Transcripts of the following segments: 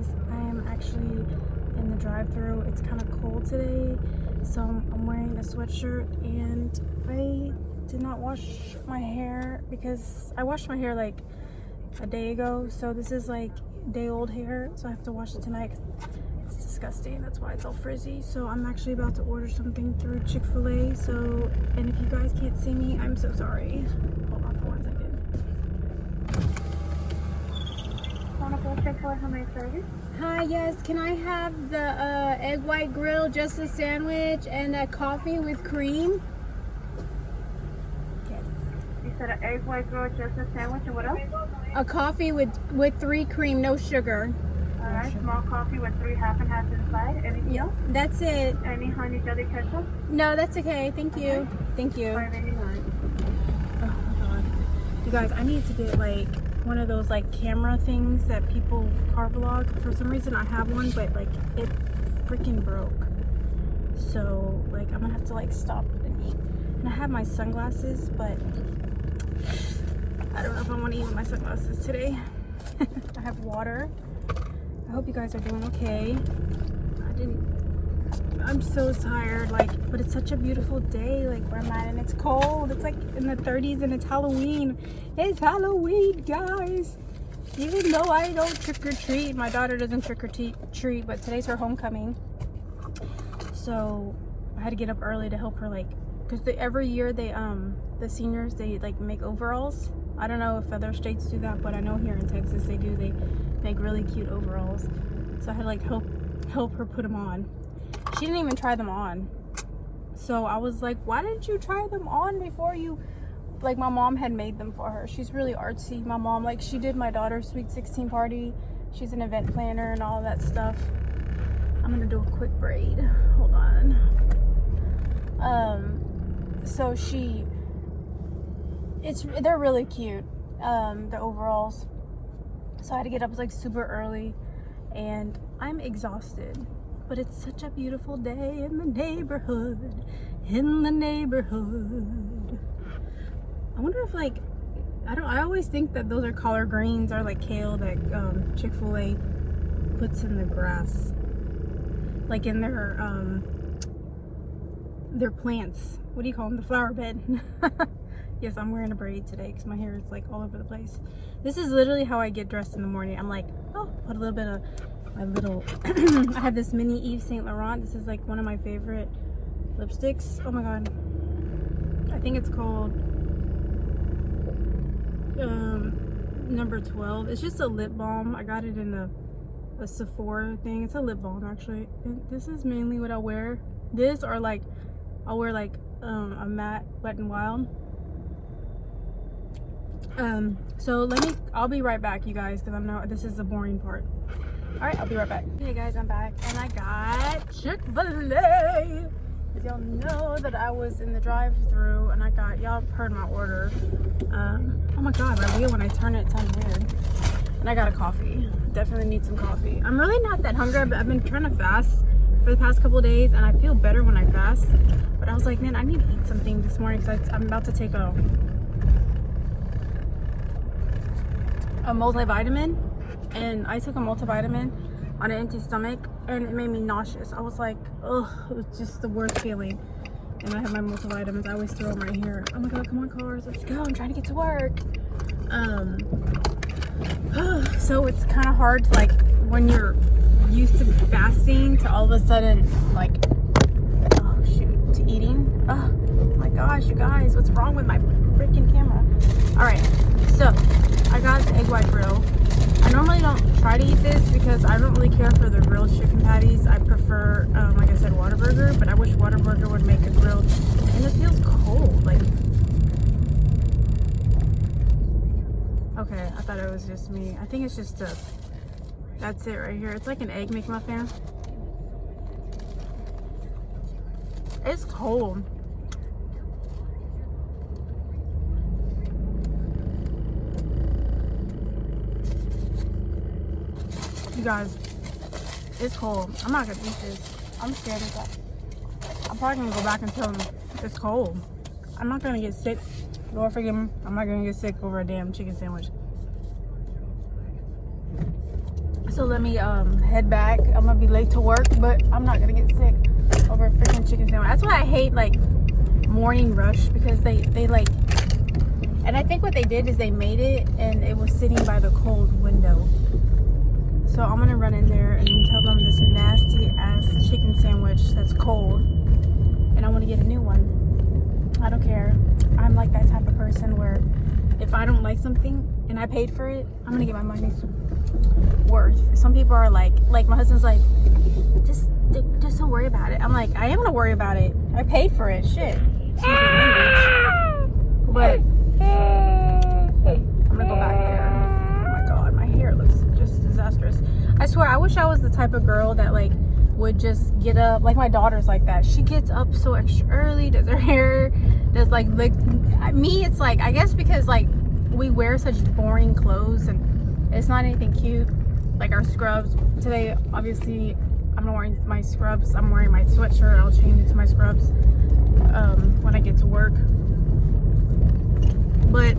guys, I am actually in the drive-thru. It's kind of cold today, so I'm wearing a sweatshirt, and I did not wash my hair because I washed my hair like a day ago, so this is like day-old hair, so I have to wash it tonight. It's disgusting. That's why it's all frizzy. So I'm actually about to order something through Chick-fil-A. So, and if you guys can't see me, I'm so sorry. Hold on for 1 second. Chick-fila, how may I serve you? Hi, yes. Can I have the egg white grill, just a sandwich, and a coffee with cream? Yes. You said an egg white grill, just a sandwich, and what else? A coffee with 3 cream, no sugar. All right, small coffee with 3 half and halves inside. Anything else? That's it. Any honey jelly ketchup? No, that's okay. Thank you. Okay. Thank you. $5.89. Oh my god. You guys, I need to get like one of those like camera things that people car vlog. For some reason I have one, but like it freaking broke. So like I'm gonna have to like stop and eat. And I have my sunglasses, but I don't know if I want to eat with my sunglasses today. I have water. I hope you guys are doing okay. I'm so tired, like, but it's such a beautiful day, like where I'm at, and it's cold. It's like in the 30s, and it's Halloween. It's Halloween, guys. Even though I don't trick or treat, my daughter doesn't trick or treat, but today's her homecoming. So I had to get up early to help her, like, because every year they the seniors, they like make overalls. I don't know if other states do that, but I know here in Texas they do. They make really cute overalls. So I had to like help her put them on. She didn't even try them on. So I was like, why didn't you try them on before you, like, my mom had made them for her. She's really artsy. My mom, like, she did my daughter's sweet 16 party. She's an event planner and all that stuff. I'm gonna do a quick braid. Hold on. So they're really cute, the overalls. So I had to get up like super early, and I'm exhausted. But it's such a beautiful day in the neighborhood. I wonder if, like, I always think that those are collard greens or like kale that Chick-fil-A puts in the grass, like in their plants. What do you call them? The flower bed. Yes, I'm wearing a braid today because my hair is like all over the place. This is literally how I get dressed in the morning. I'm like, oh, put a little bit of my little I have this mini Yves Saint Laurent. This is like one of my favorite lipsticks. Oh my god, I think it's called number 12. It's just a lip balm. I got it in a Sephora thing. It's a lip balm actually, and this is mainly what I wear. This, or like I'll wear like a matte Wet n Wild. So I'll be right back, you guys, because this is the boring part. All right, I'll be right back. Hey guys, I'm back, and I got Chick-fil-A. Y'all know that I was in the drive-thru, and y'all heard my order. Oh my god, my wheel, when I turn it, it sounds weird. And I got a coffee. Definitely need some coffee. I'm really not that hungry, but I've been trying to fast for the past couple of days, and I feel better when I fast. But I was like, man, I need to eat something this morning because I'm about to take a multivitamin, and I took a multivitamin on an empty stomach, and it made me nauseous. I was like, ugh, it was just the worst feeling. And I have my multivitamins. I always throw them right here. Oh my god, come on, cars, let's go. I'm trying to get to work. So it's kind of hard to, like, when you're used to fasting, to all of a sudden, like, oh shoot, to eating. Oh my gosh, you guys, what's wrong with my freaking camera? All right, so I got the egg white grill. I normally don't try to eat this because I don't really care for the grilled chicken patties. I prefer, like I said, Whataburger, but I wish Whataburger would make a grilled, and it feels cold, like. Okay, I thought it was just me. I think it's just that's it right here. It's like an Egg McMuffin. It's cold. You guys, it's cold. I'm not gonna eat this. I'm scared of that. I'm probably gonna go back and tell them it's cold. I'm not gonna get sick. Lord forgive me. I'm not gonna get sick over a damn chicken sandwich. So let me head back. I'm gonna be late to work, but I'm not gonna get sick over a freaking chicken sandwich. That's why I hate like morning rush, because they like, and I think what they did is they made it and it was sitting by the cold window. So I'm gonna run in there and tell them this nasty ass chicken sandwich that's cold, and I want to get a new one. I don't care. I'm like that type of person where if I don't like something and I paid for it, I'm gonna get my money's worth. Some people are like my husband's like, just don't worry about it. I'm like, I am gonna worry about it. I paid for it. Shit. Excuse me, language. But I'm gonna go back there. Oh my god, my hair looks just disastrous. I swear, I wish I was the type of girl that like would just get up. Like my daughter's like that. She gets up so extra early, does her hair, does like me. It's like, I guess because like we wear such boring clothes and it's not anything cute. Like our scrubs today, obviously I'm not wearing my scrubs. I'm wearing my sweatshirt. I'll change it to my scrubs when I get to work. But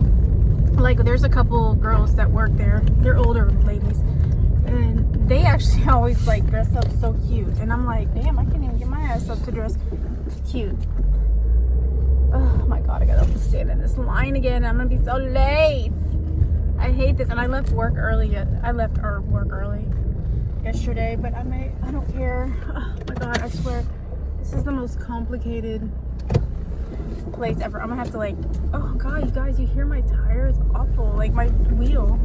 like there's a couple girls that work there. They're older ladies, and they actually always like dress up so cute, and I'm like, damn, I can't even get my ass up to dress cute. Oh my god, I gotta stand in this line again. I'm gonna be so late. I hate this. And I left work early. I left our work early yesterday, but I don't care. Oh my god, I swear this is the most complicated place ever. I'm gonna have to like, oh god, you guys, you hear my tire? It's awful, like my wheel.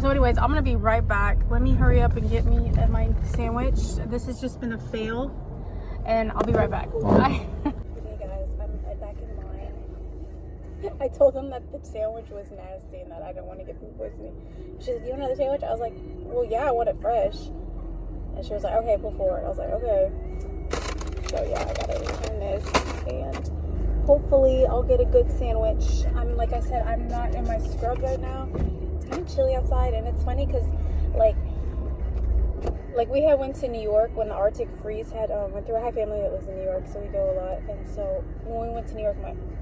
So anyways, I'm gonna be right back. Let me hurry up and get me my sandwich. This has just been a fail, and I'll be right back. Bye. Okay guys, I'm back in line. I told them that the sandwich was nasty and that I don't want to get food poisoning. She said, you want another sandwich? I was like, well yeah, I want it fresh. And she was like, okay, pull forward. I was like, okay. So yeah, I gotta return this, and hopefully I'll get a good sandwich. Like I said, I'm not in my scrubs right now. It's kind of chilly outside, and it's funny because like we had went to New York when the Arctic freeze had went through. I have family that lives in New York, so we go a lot. And so when we went to New York,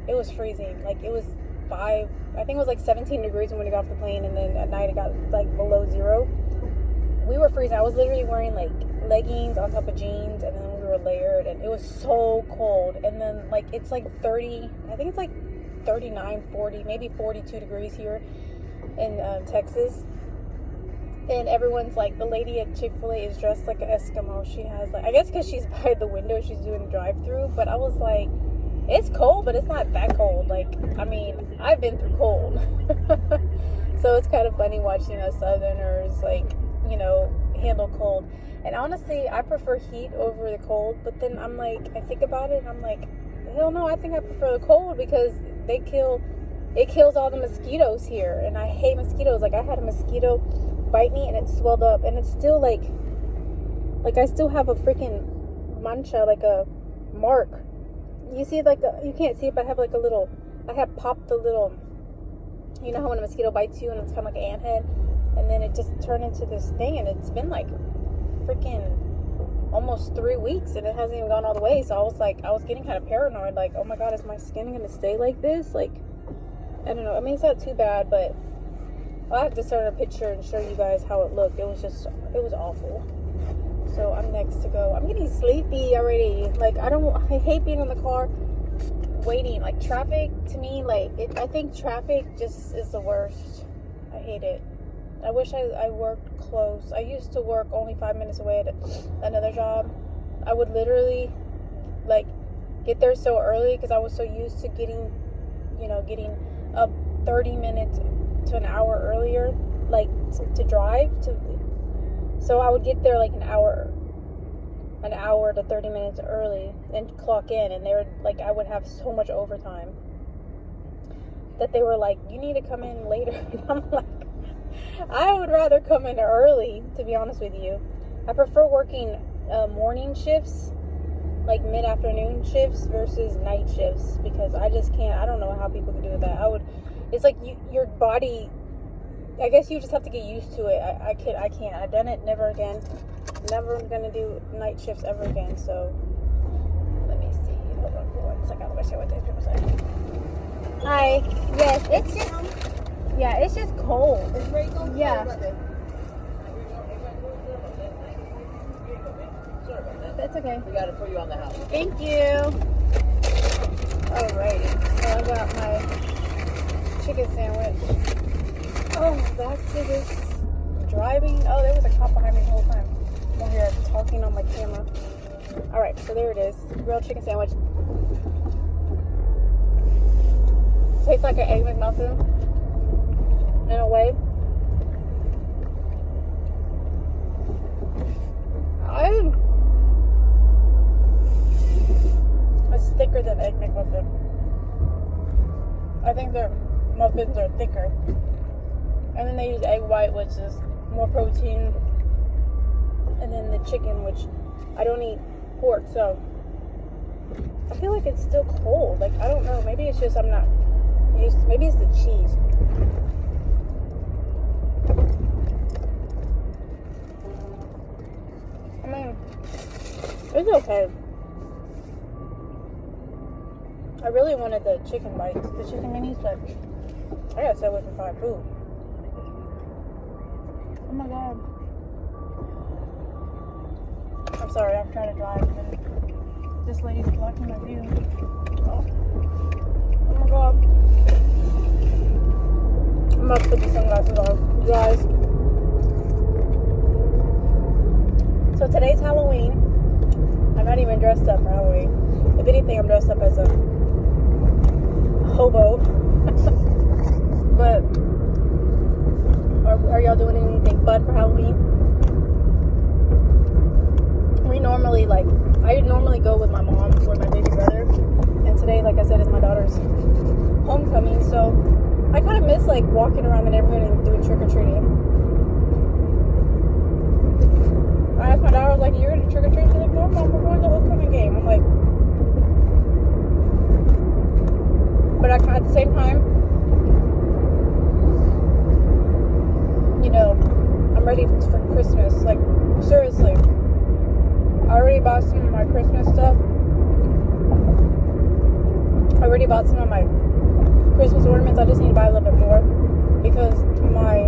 it was freezing. Like it was I think it was like 17 degrees when we got off the plane, and then at night it got like below zero. We were freezing. I was literally wearing like leggings on top of jeans, and then we were layered, and it was so cold. And then like it's like 30, I think it's like 39, 40, maybe 42 degrees here in Texas. And everyone's like, the lady at Chick-fil-A is dressed like an Eskimo. She has like, I guess because she's by the window, she's doing a drive-through. But I was like, it's cold, but it's not that cold. Like, I mean, I've been through cold. So it's kind of funny watching us Southerners like, you know, handle cold. And honestly, I prefer heat over the cold. But then I'm like, I think about it and I'm like, hell no, I think I prefer the cold because it kills all the mosquitoes here. And I hate mosquitoes. Like I had a mosquito bite me and it swelled up, and it's still like I still have a freaking mancha, like a mark. You see, like you can't see it, but I have like a little, I have popped the little, you know how when a mosquito bites you and it's kind of like an anthead, and then it just turned into this thing, and it's been like freaking almost 3 weeks and it hasn't even gone all the way. So I was getting kind of paranoid, like, oh my god, is my skin gonna stay like this? Like, I don't know. I mean, it's not too bad, but I'll have to start a picture and show you guys how it looked. It was awful. So I'm next to go. I'm getting sleepy already. Like, I hate being in the car waiting. Like, traffic to me, like, I think traffic just is the worst. I hate it. I wish I worked close. I used to work only 5 minutes away at another job. I would literally, like, get there so early because I was so used to getting up 30 minutes to an hour earlier, like, to drive to. So I would get there like an hour to 30 minutes early and clock in, and they were like, I would have so much overtime that they were like, you need to come in later. And I'm like, I would rather come in early, to be honest with you. I prefer working morning shifts, like mid-afternoon shifts versus night shifts, because I just can't. I don't know how people can do that. It's like your body, I guess you just have to get used to it. I can't. I've done it. Never again. Never gonna do night shifts ever again. So let me see. Hold on for 1 second. Let me see what these people say. Hi. Yes, it's just cold. Yeah. That's okay. We got it for you on the house. Thank you. Alrighty. So I got my chicken sandwich. Oh, back to this driving. Oh, there was a cop behind me the whole time. I'm over here talking on my camera. Alright, so there it is. Grilled chicken sandwich. Tastes like an egg McMuffin in a way. It's thicker than egg McMuffin. I think their muffins are thicker. And then they use egg white, which is more protein. And then the chicken, which I don't eat pork, so I feel like it's still cold. Like, I don't know. Maybe it's just I'm not used to, maybe it's the cheese. I mean, it's okay. I really wanted the chicken bites, the chicken minis, but I gotta stay away from fried food. Oh my god. I'm sorry, I'm trying to drive and this lady's blocking my view. Oh my god. I'm about to put these sunglasses on, you guys. So today's Halloween. I'm not even dressed up for Halloween. If anything, I'm dressed up as a hobo. But are y'all doing anything fun for Halloween? I normally go with my mom or my baby brother, and today, like I said, is my daughter's homecoming, so I kind of miss like walking around the neighborhood and doing trick-or-treating. I asked my daughter, I was like, you're gonna trick-or-treat? She's like, no, Mom, we're going to the homecoming game. I'm like, but at the same time, you know, I'm ready for Christmas. Like, seriously. I already bought some of my Christmas stuff. I already bought some of my Christmas ornaments. I just need to buy a little bit more because my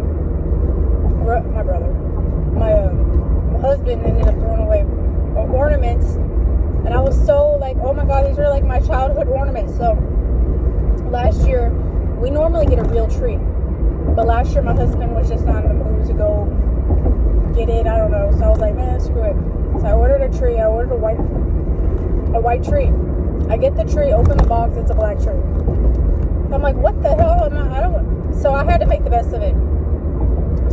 husband ended up throwing away ornaments, and I was so like, oh my god, these are like my childhood ornaments. So last year, we normally get a real tree, but last year my husband was just not in the mood to go get it. I don't know, so I was like, man, screw it. So I ordered a tree. I ordered a white tree. I get the tree, open the box, it's a black tree. I'm like, what the hell? So I had to make the best of it.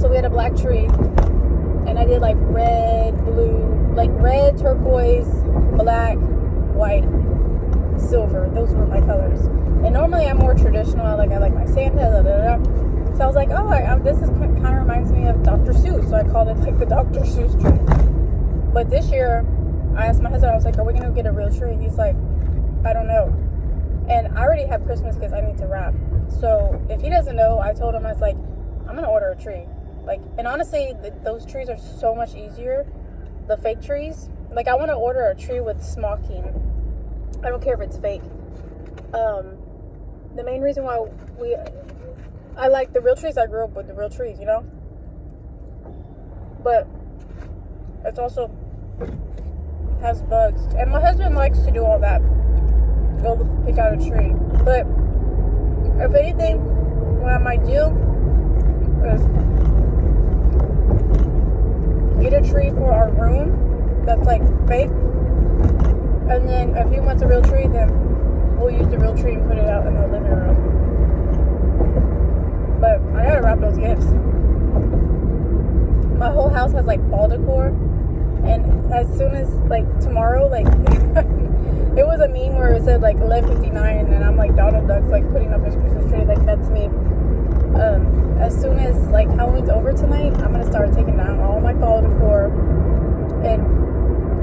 So we had a black tree, and I did like red, blue, like red, turquoise, black, white, silver. Those were my colors. And normally I'm more traditional. I like my Santa. Da, da, da. So I was like, oh, this is kind of reminds me of Dr. Seuss. So I called it like the Dr. Seuss tree. But this year, I asked my husband, I was like, are we going to get a real tree? He's like, I don't know. And I already have Christmas gifts I need to wrap. So if he doesn't know, I told him, I was like, I'm going to order a tree. Like, and honestly, those trees are so much easier. The fake trees. Like, I want to order a tree with smocking. I don't care if it's fake. The main reason why I like the real trees, I grew up with the real trees, you know? But it's also has bugs. And my husband likes to do all that. Go pick out a tree. But if anything, what I might do is get a tree for our room that's like fake. And then if he wants a real tree, then we'll use the real tree and put it out in the living room. But I gotta wrap those gifts. My whole house has like fall decor, and as soon as like tomorrow, like it was a meme where it said like 11:59, and I'm like Donald Duck's like putting up his Christmas tree. Like that's me. As soon as like Halloween's over tonight, I'm gonna start taking down all my fall decor and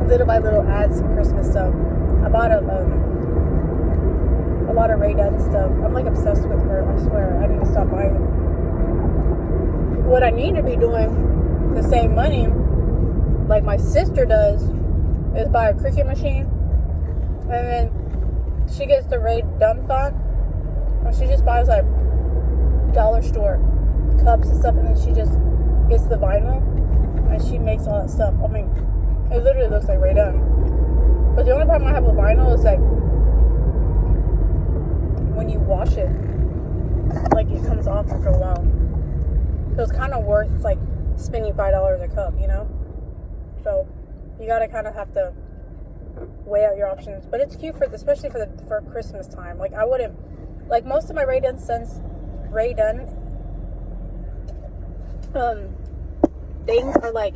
little by little add some Christmas stuff. I bought a lot of Ray Dunn stuff. I'm like obsessed with her. I swear, I need to stop buying it. What I need to be doing to save money, like my sister does, is buy a Cricut machine, and then she gets the Ray Dunn font, and she just buys like dollar store cups and stuff, and then she just gets the vinyl and she makes all that stuff. I mean, it literally looks like Ray Dunn. But the only problem I have with vinyl is like when you wash it, like it comes off after a while. So it's kind of worth like spending $5 a cup, you know? So you gotta kind of have to weigh out your options. But it's cute especially for Christmas time. Like I wouldn't, like most of my Rae Dunn things are like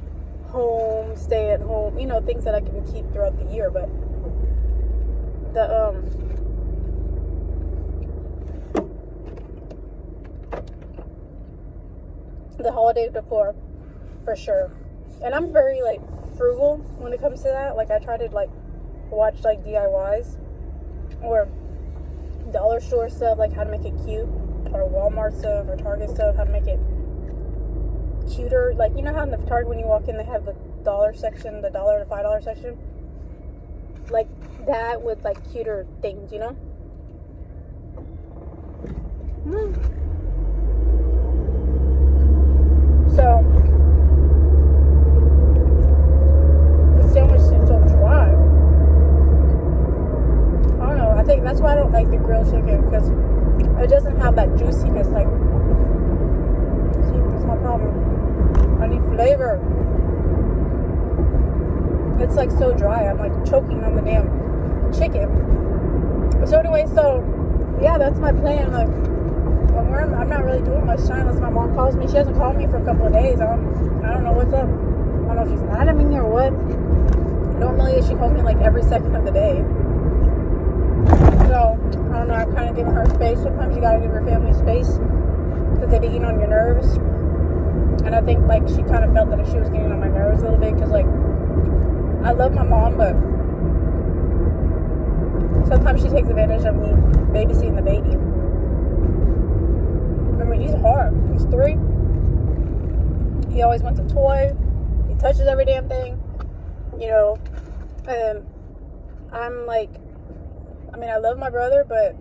home, stay at home, you know, things that I can keep throughout the year. But the holiday decor for sure. And I'm very like frugal when it comes to that. Like I try to like watch like DIYs or dollar store stuff, like how to make it cute, or Walmart stuff or Target stuff, how to make it cuter. Like, you know how in the Target when you walk in they have the dollar section, the $1 to $5 section, like that with like cuter things, you know? So the sandwich is so dry. I don't know. I think that's why I don't like the grilled chicken, because it doesn't have that juiciness. Like, see, that's my problem. I need flavor. It's like so dry. I'm like choking on the damn chicken. So anyway, so yeah, that's my plan. Like, I'm not really doing much time unless my mom calls me. She hasn't called me for a couple of days. I don't know what's up. I don't know if she's mad at me or what. Normally she calls me like every second of the day. So I don't know. I'm kind of giving her space. Sometimes you gotta give your family space because they be getting on your nerves. And I think like she kind of felt that she was getting on my nerves a little bit, because like I love my mom, but sometimes she takes advantage of me babysitting the baby. I mean, he's hard. He's 3. He always wants a toy. He touches every damn thing, you know. And I'm like, I mean, I love my brother, but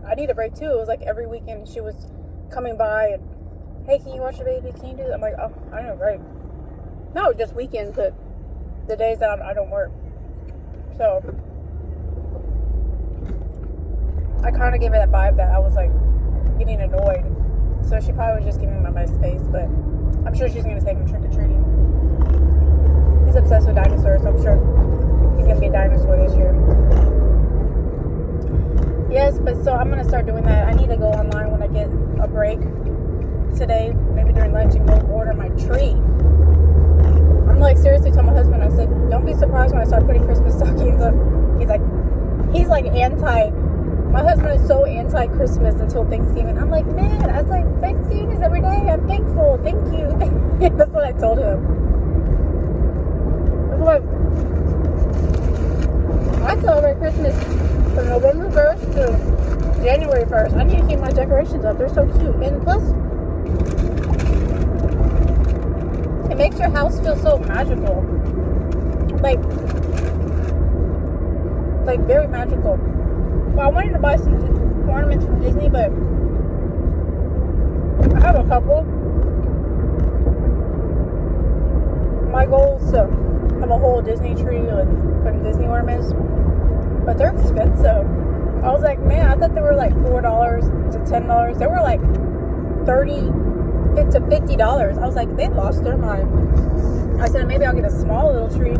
I need a break too. It was like every weekend she was coming by and, hey, can you watch the baby? Can you do that? I'm like, oh, I know, right? No, just weekends, but the days that I don't work. So I kind of gave her that vibe that I was like getting annoyed. So she probably was just giving me my space, but I'm sure she's gonna take him trick-or-treating. He's obsessed with dinosaurs, so I'm sure he's gonna be a dinosaur this year. Yes, but so I'm gonna start doing that. I need to go online when I get a break today, maybe during lunch, and go order my tree. I'm like seriously telling my husband, I said, don't be surprised when I start putting Christmas stockings up. He's like anti. My husband is so anti-Christmas until Thanksgiving. I'm like, man, I was like, Thanksgiving is every day. I'm thankful. Thank you. That's what I told him. I was like, I celebrate Christmas from November 1st to January 1st. I need to keep my decorations up. They're so cute. And plus, it makes your house feel so magical. Like very magical. Well, I wanted to buy some ornaments from Disney, but I have a couple. My goal is to have a whole Disney tree with some Disney ornaments, but they're expensive. I was like, man, I thought they were like $4 to $10. They were like $30 to $50. I was like, they lost their mind. I said, maybe I'll get a small little tree,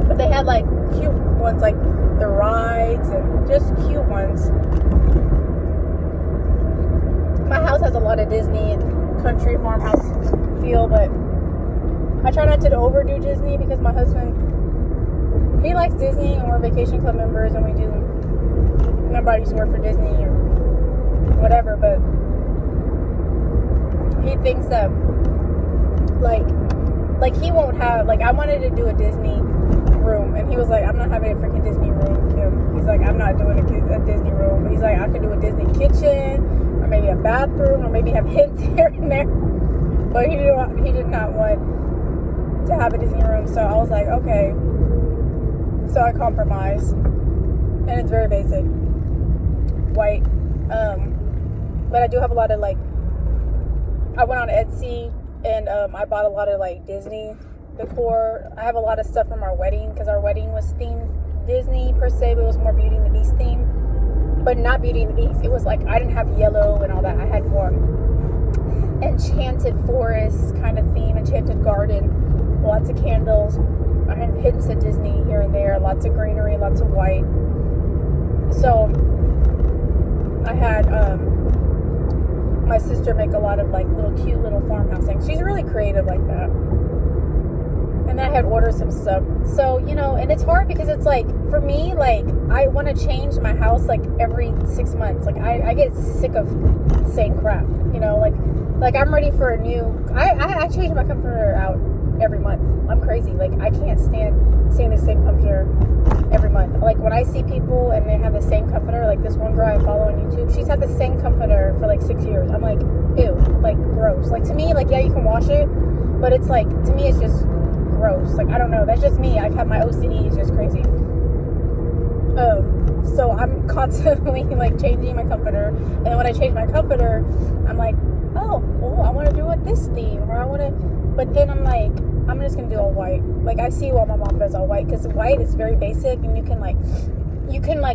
but they had like cute ones, like the rides and just cute ones. My house has a lot of Disney and country farmhouse feel, but I try not to overdo Disney because my husband, he likes Disney, and we're Vacation Club members, and we do. Remember, I used to work for Disney or whatever, but he thinks that like he won't have, like, I wanted to do a Disney room, and he was like, I'm not having a freaking Disney room, Kim. He's like, I'm not doing a Disney room. He's like, I could do a Disney kitchen, or maybe a bathroom, or maybe have hints here and there, but he did not want to have a Disney room. So I was like, okay. So I compromised, and it's very basic, white, but I do have a lot of, like, I went on Etsy, and I bought a lot of like Disney decor. I have a lot of stuff from our wedding, because our wedding was themed Disney per se, but it was more Beauty and the Beast theme. But not Beauty and the Beast. It was like, I didn't have yellow and all that. I had more enchanted forest kind of theme, enchanted garden, lots of candles. I had hints of Disney here and there, lots of greenery, lots of white. So I had my sister make a lot of like little cute little farmhouse things. She's really creative like that. And then I had ordered some stuff. So, you know, and it's hard because it's like, for me, like, I want to change my house like every 6 months. Like, I get sick of the same crap, you know, like I'm ready for a new, I change my comforter out every month. I'm crazy. Like, I can't stand seeing the same comforter every month. Like, when I see people and they have the same comforter, like this one girl I follow on YouTube, she's had the same comforter for like 6 years. I'm like, ew, like, gross. Like, to me, like, yeah, you can wash it, but it's like, to me, it's just gross. Like, I don't know, that's just me. I have my OCD is just crazy. So I'm constantly like changing my comforter, and then when I change my comforter, I'm like, oh, I want to do it this theme, or I want to, but then I'm like, I'm just gonna do all white. Like, I see why my mom does all white, because white is very basic, and you can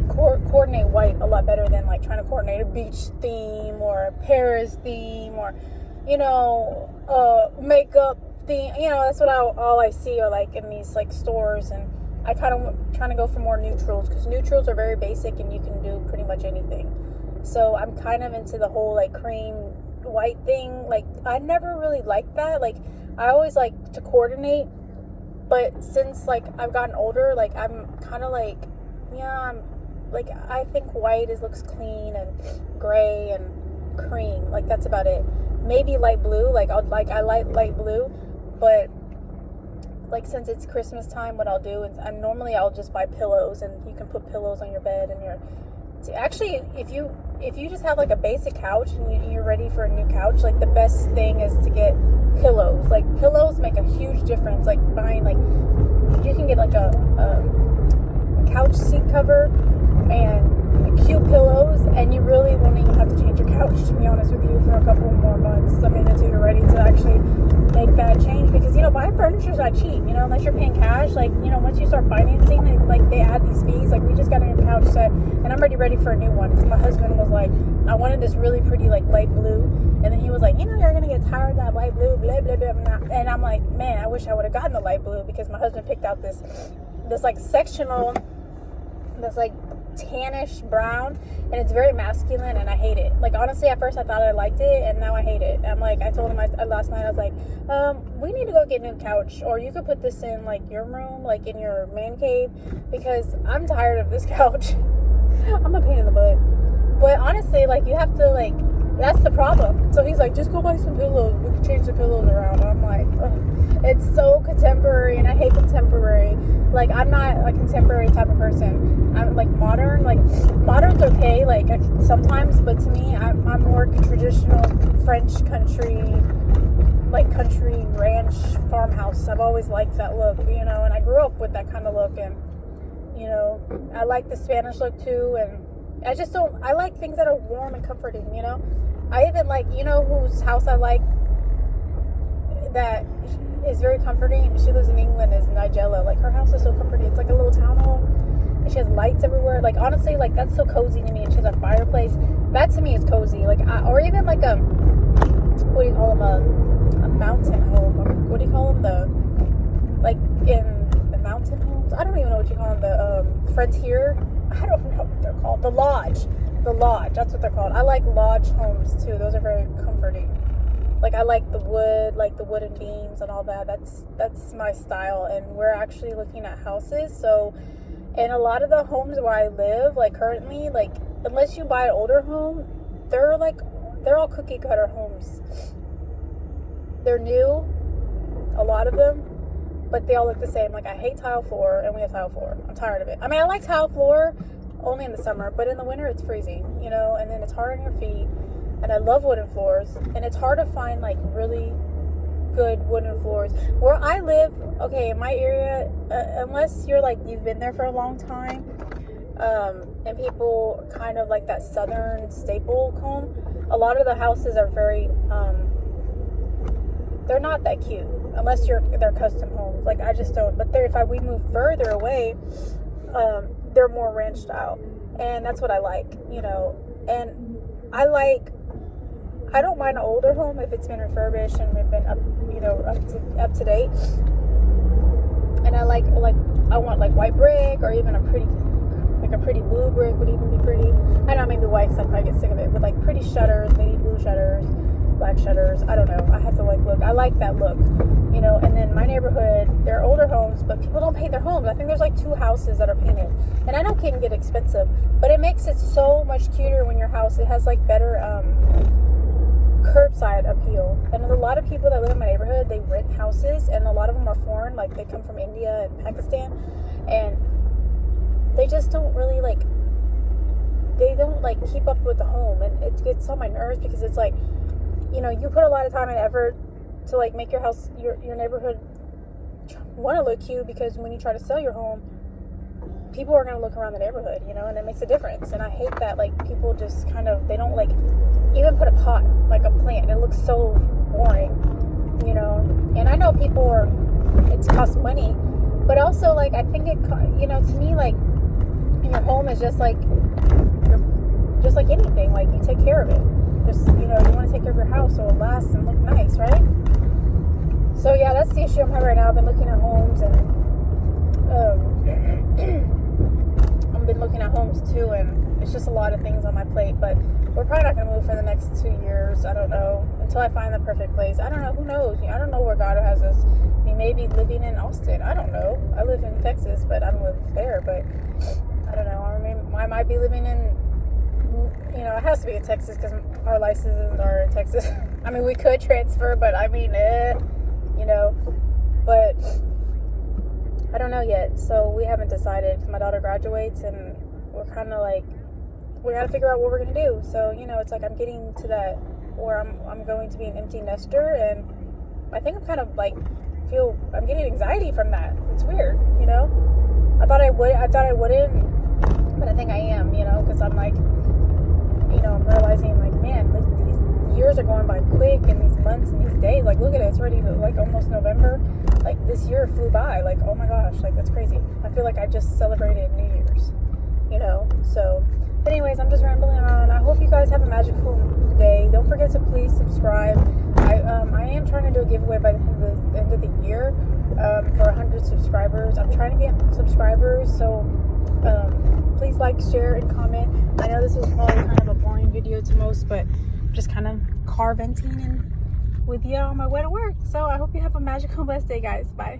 coordinate white a lot better than like trying to coordinate a beach theme or a Paris theme, or, you know, makeup theme. You know, that's what all I see are like in these like stores, and I kind of trying to go for more neutrals, because neutrals are very basic and you can do pretty much anything. So I'm kind of into the whole like cream white thing. Like, I never really liked that. Like, I always like to coordinate, but since like I've gotten older, like I'm kind of like, yeah, I'm like, I think white looks clean, and gray and cream, like that's about it. Maybe light blue, I like light blue, but like, since it's Christmas time, what I'll do is I'll just buy pillows, and you can put pillows on your bed, and actually, if you just have like a basic couch and you're ready for a new couch, like the best thing is to get pillows. Like, pillows make a huge difference. Like, buying, like, you can get like a couch seat cover and cute pillows, and you really won't even have to change your couch, to be honest with you, for a couple more months. I mean, until you're ready to actually make that change, because, you know, buying furniture is not cheap, you know, unless you're paying cash. Like, you know, once you start financing, they add these fees. Like, we just got a new couch set, and I'm ready for a new one, because my husband was like, I wanted this really pretty like light blue, and then he was like, you know, you're gonna get tired of that light blue, blah blah blah, blah. And I'm like, man, I wish I would have gotten the light blue, because my husband picked out this like sectional, this like tannish brown, and it's very masculine, and I hate it. Like, honestly, at first I thought I liked it, and now I hate it. I'm like, I told him last night, I was like, we need to go get a new couch, or you could put this in like your room, like in your man cave, because I'm tired of this couch. I'm a pain in the butt. But honestly, like, you have to, like, that's the problem. So he's like, just go buy some pillows, we can change the pillows around. And I'm like, ugh. It's so contemporary, and I hate contemporary. Like, I'm not a contemporary type of person. I'm like modern. Like, modern's okay, like, sometimes, but to me, I'm more traditional French country, like country ranch farmhouse. I've always liked that look, you know, and I grew up with that kind of look, and, you know, I like the Spanish look too, and I like things that are warm and comforting, you know. I even like, you know, whose house I like that is very comforting. She lives in England, is Nigella. Like, her house is so comforting. It's like a little townhome, and she has lights everywhere. Like, honestly, like, that's so cozy to me. And she has a fireplace. That to me is cozy. Like, or even like what do you call them? A mountain home. What do you call them? Like, in the mountain homes. I don't even know what you call them. The frontier. I don't know what they're called. The lodge. That's what they're called. I like lodge homes too. Those are very comforting. Like, I like the wood, like the wooden beams and all that. That's my style. And we're actually looking at houses. So, and a lot of the homes where I live, like currently, like, unless you buy an older home, they're all cookie cutter homes. They're new, a lot of them, but they all look the same. Like, I hate tile floor, and we have tile floor. I'm tired of it. I mean, I like tile floor only in the summer, but in the winter it's freezing, you know, and then it's hard on your feet. And I love wooden floors, and it's hard to find like really good wooden floors. Where I live, okay, in my area, unless you're like, you've been there for a long time, and people kind of like that southern staple home, a lot of the houses are very, they're not that cute, unless they're custom homes. Like, I just don't, but if we move further away, they're more ranch style, and that's what I like, you know. And I don't mind an older home if it's been refurbished and been up, you know, up to date. And I want like white brick, or even a pretty blue brick would even be pretty. I know, maybe white, because I'd probably get sick of it, but like pretty shutters, maybe blue shutters, black shutters. I don't know. I have to look. I like that look, you know. And then my neighborhood, they're older homes, but people don't paint their homes. I think there's like 2 houses that are painted, and I know it can get expensive, but it makes it so much cuter when your house, it has like better curbside appeal. And there's a lot of people that live in my neighborhood, they rent houses, and a lot of them are foreign, like they come from India and Pakistan, and they just don't really keep up with the home, and it gets on my nerves, because it's like, you know, you put a lot of time and effort to like make your house, your neighborhood want to look cute, because when you try to sell your home, people are going to look around the neighborhood, you know, and it makes a difference. And I hate that, like, people just kind of, they don't like even put a pot, like a plant. It looks so boring, you know. And I know it costs money, but also, like, I think you know, to me, like, your home is just like anything. Like, you take care of it. Just, you know, you want to take care of your house so it lasts and look nice, right? So yeah, that's the issue I'm having right now. I've been looking at homes, and I've been looking at homes too, and it's just a lot of things on my plate. But we're probably not going to move for the next 2 years. I don't know, until I find the perfect place. I don't know. Who knows? I don't know where God has us. We may be living in Austin. I don't know. I live in Texas, but I don't live there. But I don't know. I might be living in, you know, it has to be in Texas, because our licenses are in Texas. I mean, we could transfer, but I mean, you know, but I don't know yet. So we haven't decided, because my daughter graduates, and we're kind of like, we got to figure out what we're going to do. So, you know, it's like I'm getting to that where I'm going to be an empty nester, and I think I'm kind of like, I'm getting anxiety from that. It's weird, you know. I thought I wouldn't, but I think I am, you know, because I'm like, you know, I'm realizing, like, man, these years are going by quick, and these months and these days, like, look at it, it's already like almost November. Like, this year flew by. Like, oh my gosh, like, that's crazy. I feel like I just celebrated New Year's, you know. So anyways, I'm just rambling on. I hope you guys have a magical day. Don't forget to please subscribe. I am trying to do a giveaway by the end of the year for 100 subscribers. I'm trying to get subscribers, so please like, share, and comment. I know this was probably kind of a boring video to most, but I'm just kind of car venting and with you on my way to work. So I hope you have a magical, blessed day, guys. Bye.